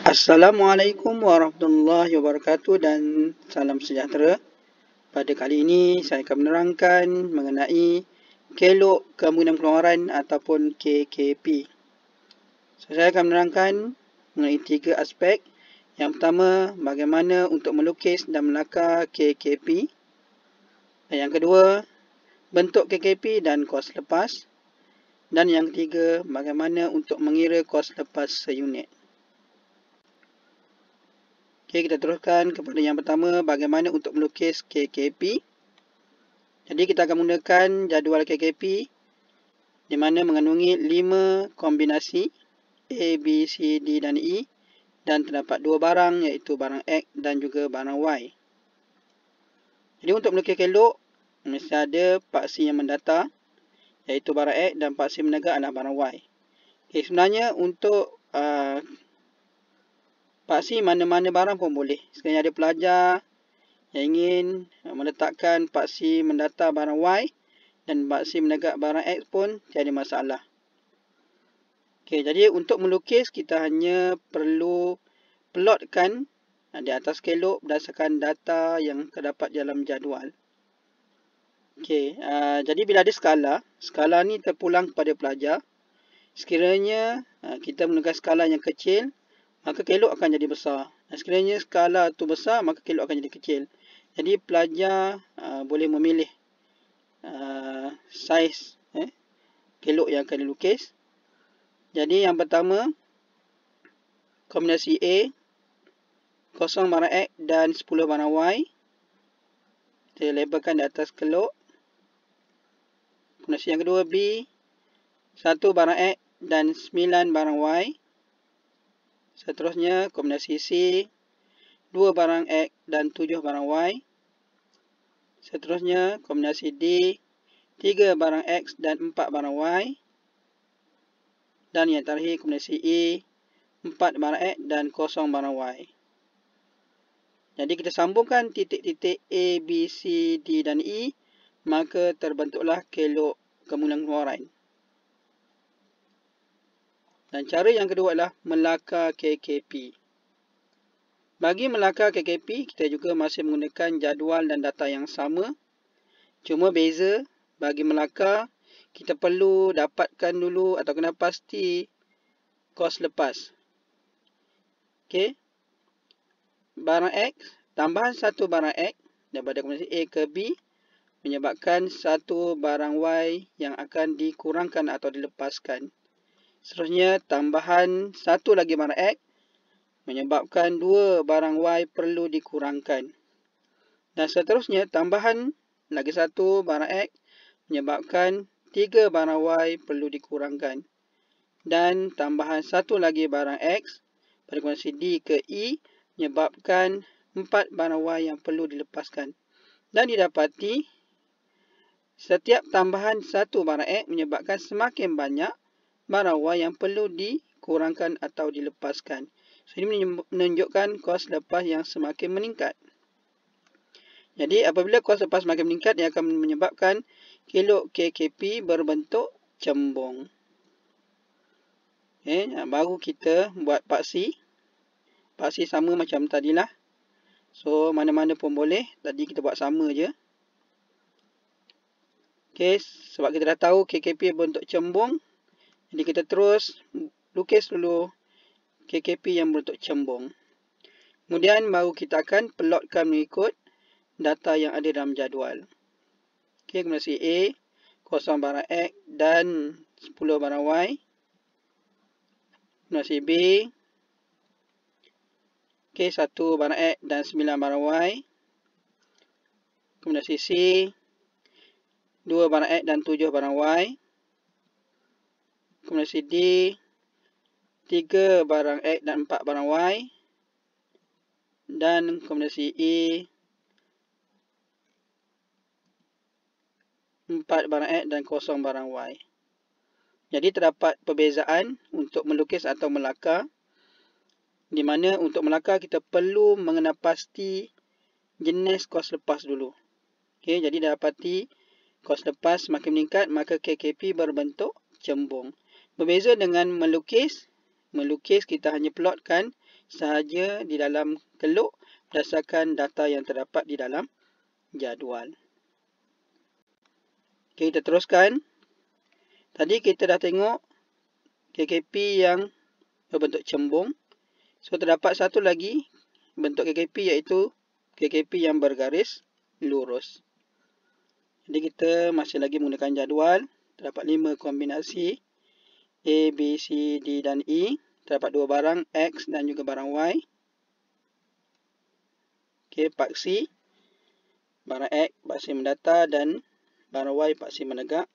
Assalamualaikum warahmatullahi wabarakatuh dan salam sejahtera. Pada kali ini saya akan menerangkan mengenai kelok kemungkinan pengeluaran ataupun KKP. Saya akan menerangkan mengenai 3 aspek. Yang pertama, bagaimana untuk melukis dan menakar KKP. Dan yang kedua, bentuk KKP dan kos lepas. Dan yang ketiga, bagaimana untuk mengira kos lepas seunit. Okey, kita teruskan kepada yang pertama, bagaimana untuk melukis KKP. Jadi kita akan menggunakan jadual KKP di mana mengandungi 5 kombinasi A, B, C, D dan E dan terdapat 2 barang iaitu barang X dan juga barang Y. Jadi untuk melukis kelok mesti ada paksi yang mendatar iaitu barang X dan paksi menegak adalah barang Y. Okay, sebenarnya untuk paksi mana-mana barang pun boleh. Sekiranya ada pelajar yang ingin meletakkan paksi mendatar barang Y dan paksi menegak barang X pun tiada masalah. Okey, jadi untuk melukis kita hanya perlu plotkan di atas kelok berdasarkan data yang terdapat dalam jadual. Okey, jadi bila ada skala ni terpulang kepada pelajar. Sekiranya kita menggunakan skala yang kecil, maka kelok akan jadi besar. Dan sekiranya skala tu besar, maka kelok akan jadi kecil. Jadi pelajar boleh memilih saiz kelok yang akan dilukis. Jadi yang pertama, kombinasi A, 0 barang X dan 10 barang Y. Kita labelkan di atas kelok. Kombinasi yang kedua B, 1 barang X dan 9 barang Y. Seterusnya kombinasi C, 2 barang X dan 7 barang Y. Seterusnya kombinasi D, 3 barang X dan 4 barang Y. Dan yang terakhir kombinasi E, 4 barang X dan 0 barang Y. Jadi kita sambungkan titik-titik A, B, C, D dan E, maka terbentuklah kelok kemungkinan pengeluaran. Dan cara yang kedua adalah melakar KKP. Bagi melakar KKP, kita juga masih menggunakan jadual dan data yang sama. Cuma beza, bagi melakar, kita perlu dapatkan dulu atau kena pasti kos lepas. Okey. Barang X, tambahan satu barang X daripada kombinasi A ke B menyebabkan satu barang Y yang akan dikurangkan atau dilepaskan. Seterusnya, tambahan satu lagi barang X menyebabkan 2 barang Y perlu dikurangkan. Dan seterusnya, tambahan lagi satu barang X menyebabkan 3 barang Y perlu dikurangkan. Dan tambahan satu lagi barang X pada kombinasi D ke E menyebabkan 4 barang Y yang perlu dilepaskan. Dan didapati, setiap tambahan satu barang X menyebabkan semakin banyak barang Y yang perlu dikurangkan atau dilepaskan. So, ini menunjukkan kos lepas yang semakin meningkat. Jadi, apabila kos lepas semakin meningkat, ia akan menyebabkan kelok KKP berbentuk cembung. Okay, baru kita buat paksi. Paksi sama macam tadilah. So, mana-mana pun boleh. Tadi kita buat sama je. Okay, sebab kita dah tahu KKP berbentuk cembung. Jadi kita terus lukis dulu KKP yang berbentuk cembung. Kemudian baru kita akan plotkan mengikut data yang ada dalam jadual. Okey, kombinasi A, 0 barang X dan 10 barang Y. Kombinasi B, 1 barang X dan 9 barang Y. Kombinasi C, 2 barang X dan 7 barang Y. Kombinasi D, 3 barang X dan 4 barang Y. Dan kombinasi E, 4 barang X dan 0 barang Y. Jadi terdapat perbezaan untuk melukis atau melakar. Di mana untuk melakar kita perlu mengenal pasti jenis kos lepas dulu. Okey, jadi dapati kos lepas semakin meningkat, maka KKP berbentuk cembung. Berbeza dengan melukis kita hanya plotkan sahaja di dalam keluk berdasarkan data yang terdapat di dalam jadual. Okay, kita teruskan. Tadi kita dah tengok KKP yang berbentuk cembung. So, terdapat satu lagi bentuk KKP iaitu KKP yang bergaris lurus. Jadi, kita masih lagi menggunakan jadual. Terdapat 5 kombinasi A, B, C, D dan E. Terdapat 2 barang X dan juga barang Y. Okay, paksi. Barang X paksi mendatar dan barang Y paksi menegak.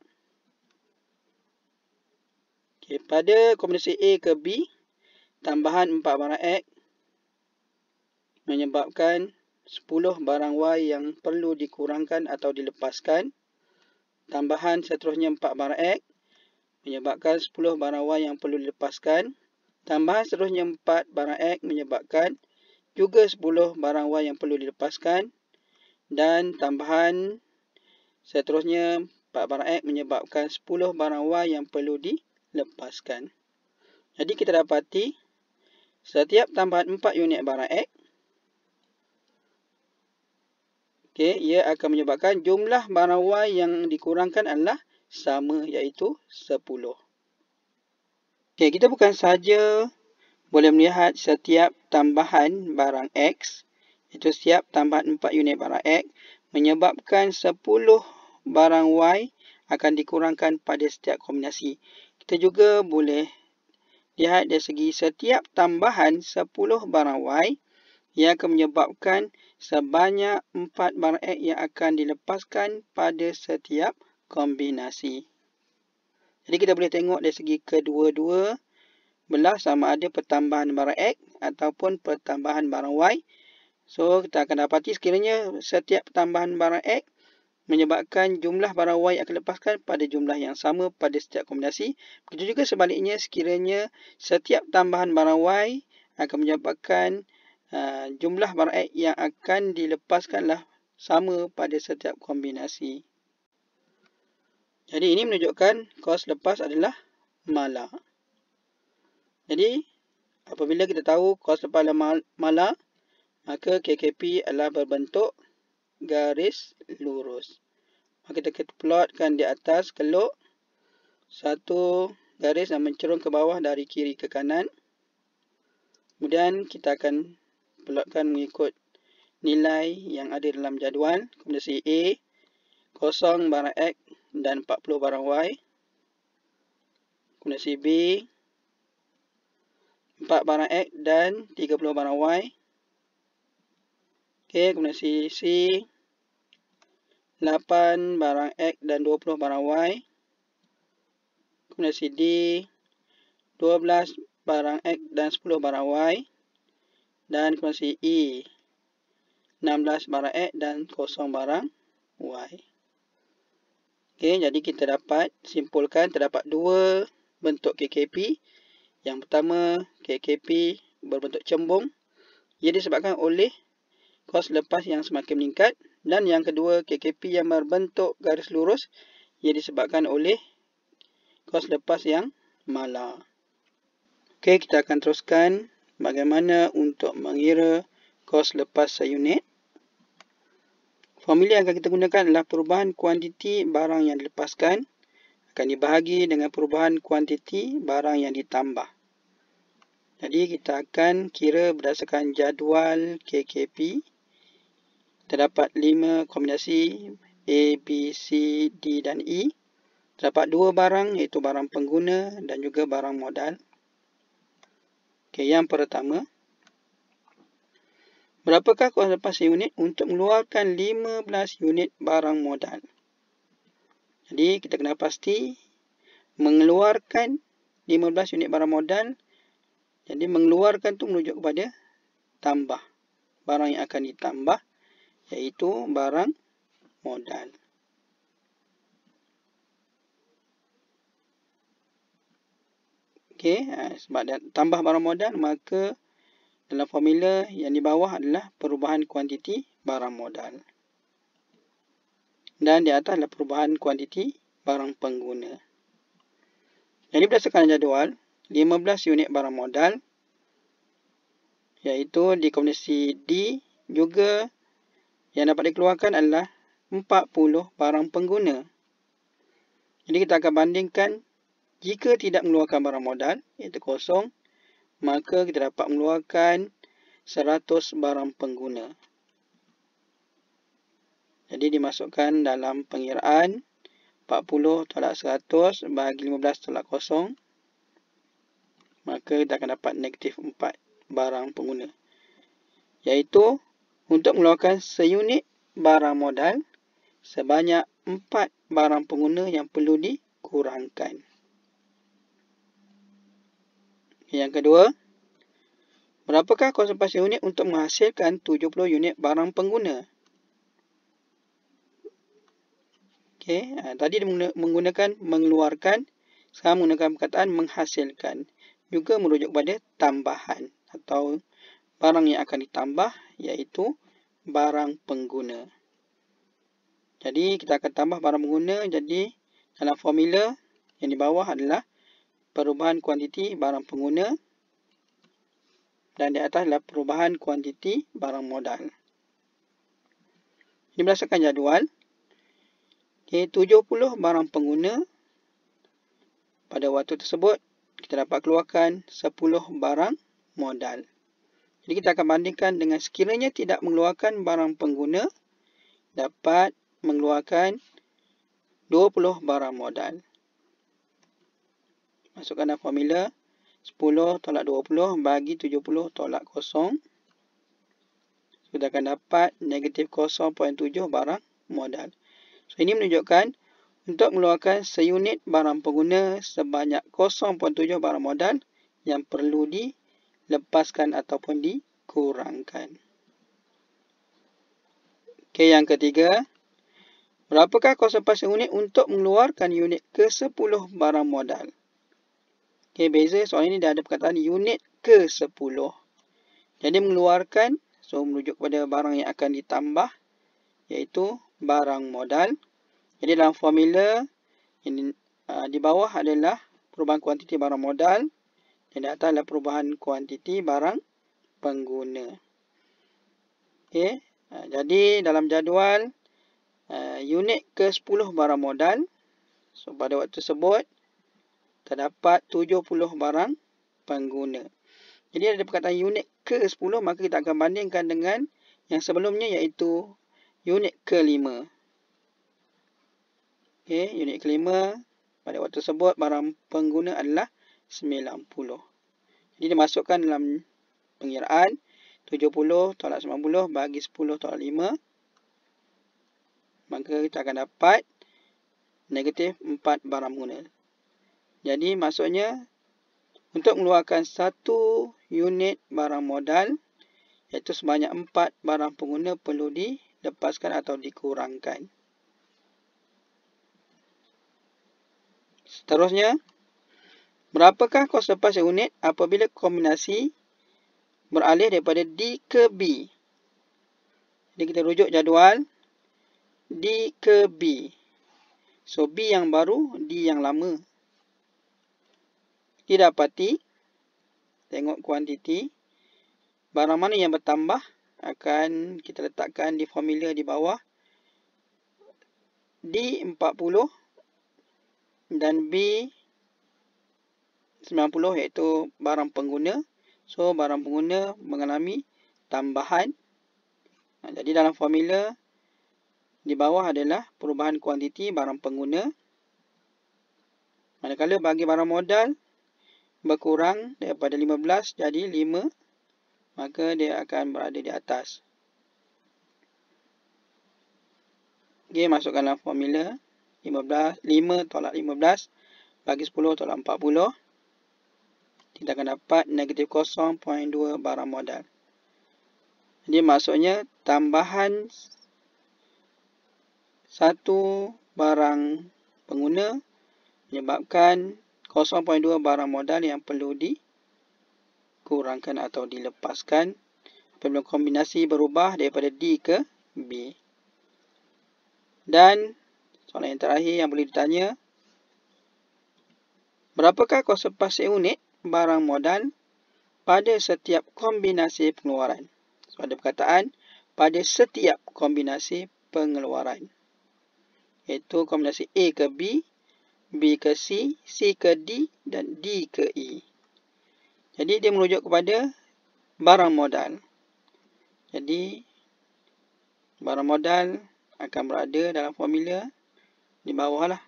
Okay, pada kombinasi A ke B, tambahan 4 barang X menyebabkan 10 barang Y yang perlu dikurangkan atau dilepaskan. Tambahan seterusnya 4 barang X menyebabkan 10 barang Y yang perlu dilepaskan. Tambahan seterusnya 4 barang X menyebabkan juga 10 barang Y yang perlu dilepaskan. Dan tambahan seterusnya 4 barang X menyebabkan 10 barang Y yang perlu dilepaskan. Jadi kita dapati setiap tambahan 4 unit barang X, okay, ia akan menyebabkan jumlah barang Y yang dikurangkan adalah sama, iaitu 10. Okay, kita bukan sahaja boleh melihat setiap tambahan barang X, iaitu setiap tambahan 4 unit barang X, menyebabkan 10 barang Y akan dikurangkan pada setiap kombinasi. Kita juga boleh lihat dari segi setiap tambahan 10 barang Y, ia akan menyebabkan sebanyak 4 barang X yang akan dilepaskan pada setiap kombinasi. Jadi kita boleh tengok dari segi kedua-dua belah sama ada pertambahan barang X ataupun pertambahan barang Y. So, kita akan dapati sekiranya setiap tambahan barang X menyebabkan jumlah barang Y akan lepaskan pada jumlah yang sama pada setiap kombinasi. Begitu juga sebaliknya, sekiranya setiap tambahan barang Y akan menyebabkan jumlah barang X yang akan dilepaskanlah sama pada setiap kombinasi. Jadi ini menunjukkan kos lepas adalah mala. Jadi apabila kita tahu kos lepas adalah mala, maka KKP adalah berbentuk garis lurus. Maka kita plotkan di atas keluk satu garis yang mencerung ke bawah dari kiri ke kanan. Kemudian kita akan plotkan mengikut nilai yang ada dalam jadual. Kombinasi A, 0 barang X dan 40 barang Y. Kombinasi B, 4 barang X dan 30 barang Y. Okey, kombinasi C, 8 barang X dan 20 barang Y. Kombinasi D, 12 barang X dan 10 barang Y. Dan kombinasi E, 16 barang X dan 0 barang Y. Okey, jadi kita dapat simpulkan terdapat 2 bentuk KKP. Yang pertama, KKP berbentuk cembung. Ia disebabkan oleh kos lepas yang semakin meningkat. Dan yang kedua, KKP yang berbentuk garis lurus. Ia disebabkan oleh kos lepas yang mala. Okey, kita akan teruskan bagaimana untuk mengira kos lepas seunit. Formula yang akan kita gunakan adalah perubahan kuantiti barang yang dilepaskan akan dibahagi dengan perubahan kuantiti barang yang ditambah. Jadi kita akan kira berdasarkan jadual KKP. Terdapat 5 kombinasi A, B, C, D dan E. Terdapat 2 barang iaitu barang pengguna dan juga barang modal. Okey, yang pertama, berapakah kos lepas unit untuk mengeluarkan 15 unit barang modal? Jadi kita kena pasti mengeluarkan 15 unit barang modal. Jadi mengeluarkan tu merujuk kepada tambah. Barang yang akan ditambah iaitu barang modal. Okey, sebab dia tambah barang modal, maka dalam formula yang di bawah adalah perubahan kuantiti barang modal. Dan di atas adalah perubahan kuantiti barang pengguna. Jadi berdasarkan jadual, 15 unit barang modal iaitu di kombinasi D juga yang dapat dikeluarkan adalah 40 barang pengguna. Jadi kita akan bandingkan jika tidak mengeluarkan barang modal iaitu kosong, maka kita dapat mengeluarkan 100 barang pengguna. Jadi dimasukkan dalam pengiraan 40 tolak 100 bahagi 15 tolak kosong, maka kita akan dapat negatif 4 barang pengguna. Iaitu untuk mengeluarkan seunit barang modal sebanyak 4 barang pengguna yang perlu dikurangkan. Yang kedua, berapakah konservasi unit untuk menghasilkan 70 unit barang pengguna? Okey, tadi menggunakan mengeluarkan, sekarang menggunakan perkataan menghasilkan. Juga merujuk kepada tambahan atau barang yang akan ditambah, iaitu barang pengguna. Jadi kita akan tambah barang pengguna, jadi dalam formula yang di bawah adalah perubahan kuantiti barang pengguna dan di atas adalah perubahan kuantiti barang modal. Ini berdasarkan jadual. 70 barang pengguna. Pada waktu tersebut, kita dapat keluarkan 10 barang modal. Jadi kita akan bandingkan dengan sekiranya tidak mengeluarkan barang pengguna, dapat mengeluarkan 20 barang modal. Masukkan dalam formula 10 tolak 20 bagi 70 tolak kosong. Kita akan dapat negatif 0.7 barang modal. So, ini menunjukkan untuk mengeluarkan seunit barang pengguna sebanyak 0.7 barang modal yang perlu dilepaskan ataupun dikurangkan. Okey, yang ketiga, berapakah konservasi unit untuk mengeluarkan unit ke-10 barang modal? Okey, beza soal ini dah ada perkataan unit ke-10. Jadi mengeluarkan, so merujuk kepada barang yang akan ditambah, iaitu barang modal. Jadi dalam formula yang di bawah adalah perubahan kuantiti barang modal dan di atas adalah perubahan kuantiti barang pengguna. Okey, jadi dalam jadual unit ke-10 barang modal, so pada waktu tersebut terdapat 70 barang pengguna. Jadi ada perkataan unit ke-10, maka kita akan bandingkan dengan yang sebelumnya iaitu unit ke-5. Okey, unit ke-5 pada waktu tersebut barang pengguna adalah 90. Jadi dimasukkan dalam pengiraan 70 tolak 90 bagi 10 tolak 5. Maka kita akan dapat negatif 4 barang pengguna. Jadi maksudnya untuk mengeluarkan 1 unit barang modal, iaitu sebanyak 4 barang pengguna perlu dilepaskan atau dikurangkan. Seterusnya, berapakah konservasi unit apabila kombinasi beralih daripada D ke B? Jadi kita rujuk jadual D ke B. So, B yang baru, D yang lama. Didapati, tengok kuantiti, barang mana yang bertambah akan kita letakkan di formula di bawah. D 40 dan B 90 iaitu barang pengguna. So, barang pengguna mengalami tambahan. Jadi dalam formula di bawah adalah perubahan kuantiti barang pengguna. Manakala bagi barang modal berkurang daripada 15 jadi 5, maka dia akan berada di atas. Okey, masukkan dalam formula 5 tolak 15 bagi 10 tolak 40. Kita akan dapat negatif 0.2 barang modal. Jadi maksudnya tambahan 1 barang pengguna menyebabkan 0.2 barang modal yang perlu dikurangkan atau dilepaskan apabila kombinasi berubah daripada D ke B. Dan soalan yang terakhir yang boleh ditanya, berapakah konservasi unit barang modal pada setiap kombinasi pengeluaran. So, ada perkataan pada setiap kombinasi pengeluaran. Iaitu kombinasi A ke B, B ke C, C ke D dan D ke E. Jadi dia merujuk kepada barang modal. Jadi barang modal akan berada dalam formula di bawah lah.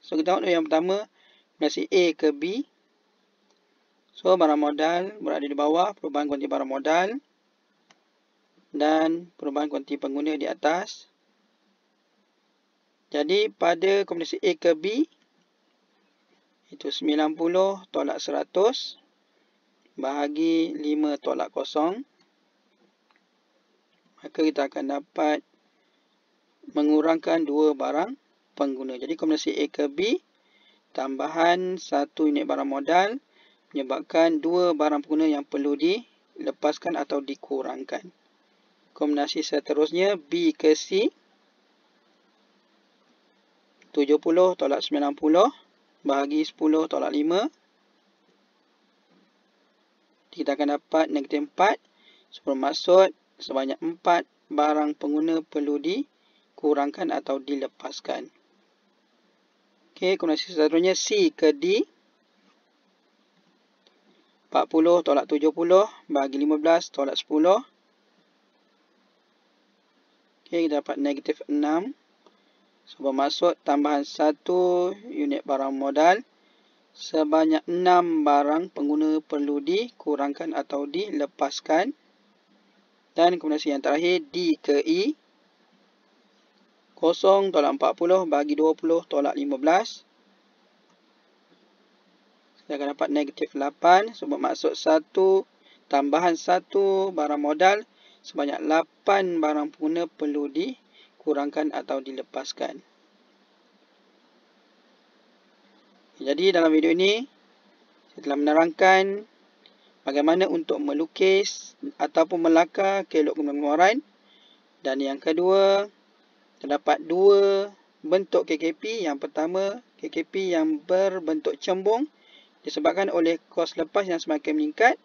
So kita tengok yang pertama, kombinasi A ke B. So barang modal berada di bawah, perubahan kuantiti barang modal dan perubahan kuantiti pengguna di atas. Jadi pada kombinasi A ke B, itu 90 tolak 100 bahagi 5 tolak 0. Maka kita akan dapat mengurangkan dua barang pengguna. Jadi kombinasi A ke B, tambahan 1 unit barang modal menyebabkan dua barang pengguna yang perlu dilepaskan atau dikurangkan. Kombinasi seterusnya B ke C, 70 tolak 90 bahagi 10 tolak 5. Kita akan dapat negatif 4. So, bermaksud sebanyak 4 barang pengguna perlu dikurangkan atau dilepaskan. Okey, kombinasi seterusnya C ke D, 40 tolak 70 bahagi 15 tolak 10. Okey, kita dapat negatif 6. So, bermaksud tambahan 1 unit barang modal sebanyak 6 barang pengguna perlu dikurangkan atau dilepaskan. Dan kombinasi yang terakhir D ke E, 0 tolak 40 bahagi 20 tolak 15. Kita akan dapat negatif 8. So, bermaksud tambahan 1 barang modal sebanyak 8 barang pengguna perlu dikurangkan atau dilepaskan. Jadi dalam video ini saya telah menerangkan bagaimana untuk melukis ataupun melakar kelok pengeluaran. Dan yang kedua, terdapat dua bentuk KKP. Yang pertama, KKP yang berbentuk cembung disebabkan oleh kos lepas yang semakin meningkat.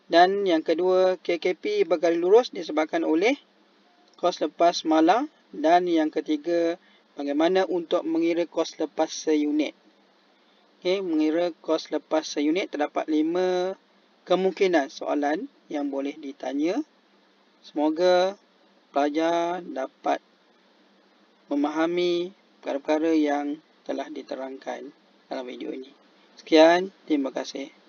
Dan yang kedua, KKP bergaris lurus disebabkan oleh kos lepas malar. Dan yang ketiga, bagaimana untuk mengira kos lepas seunit. Okay, mengira kos lepas seunit, terdapat 5 kemungkinan soalan yang boleh ditanya. Semoga pelajar dapat memahami perkara-perkara yang telah diterangkan dalam video ini. Sekian, terima kasih.